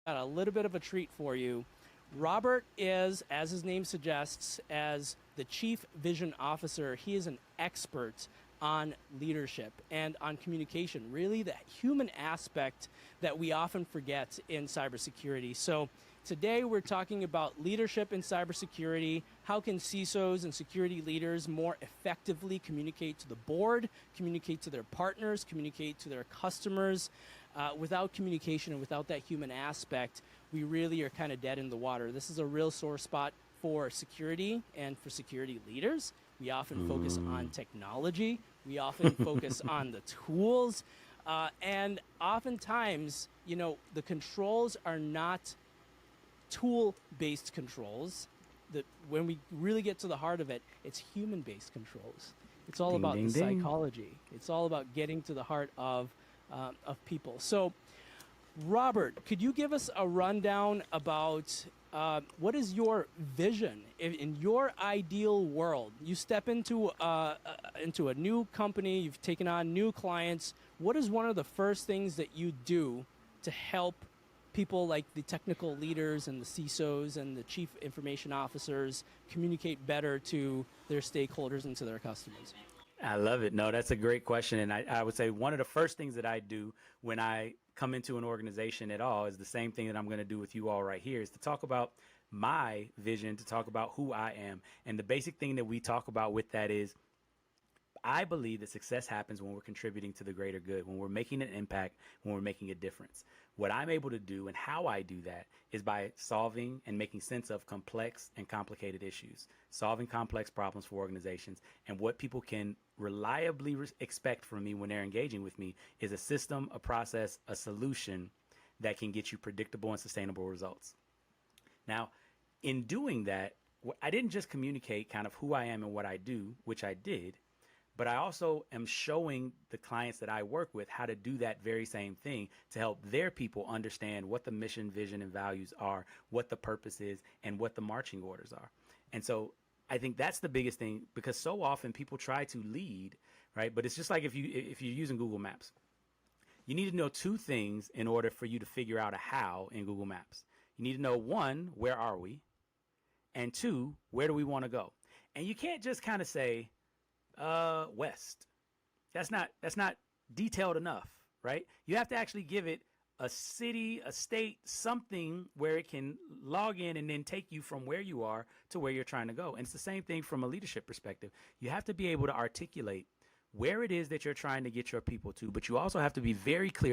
got a little bit of a treat for you. Robert is, as his name suggests, as the Chief Vision Officer, he is an expert on leadership and on communication, really the human aspect that we often forget in cybersecurity. So today we're talking about leadership in cybersecurity. How can CISOs and security leaders more effectively communicate to the board, communicate to their partners, communicate to their customers? Without communication and without that human aspect, we really are kind of dead in the water. This is a real sore spot for security and for security leaders. We often focus on technology. We often focus on the tools. And oftentimes, the controls are not tool-based controls. When we really get to the heart of it, it's human-based controls. It's all Ding, about the ding, ding. psychology. It's all about getting to the heart of people. So, Robert, could you give us a rundown about what is your vision in your ideal world? You step into a new company, you've taken on new clients. What is one of the first things that you do to help people like the technical leaders and the CISOs and the chief information officers communicate better to their stakeholders and to their customers? I love it. No, that's a great question. And I would say one of the first things that I do when I come into an organization at all is the same thing that I'm going to do with you all right here, is to talk about my vision, to talk about who I am. And the basic thing that we talk about with that is I believe that success happens when we're contributing to the greater good, when we're making an impact, when we're making a difference. What I'm able to do and how I do that is by solving and making sense of complex and complicated issues, solving complex problems for organizations. And what people can reliably expect from me when they're engaging with me is a system, a process, a solution that can get you predictable and sustainable results. Now, in doing that, I didn't just communicate kind of who I am and what I do, which I did, but I also am showing the clients that I work with how to do that very same thing to help their people understand what the mission, vision, and values are, what the purpose is, and what the marching orders are. And so I think that's the biggest thing, because so often people try to lead, right? But it's just like if you're using Google Maps, you need to know two things in order for you to figure out a how in Google Maps. You need to know, one, where are we? And two, where do we want to go? And you can't just kind of say, west. That's not detailed enough, right? You have to actually give it a city, a state, something where it can log in and then take you from where you are to where you're trying to go. And it's the same thing from a leadership perspective. You have to be able to articulate where it is that you're trying to get your people to, but you also have to be very clear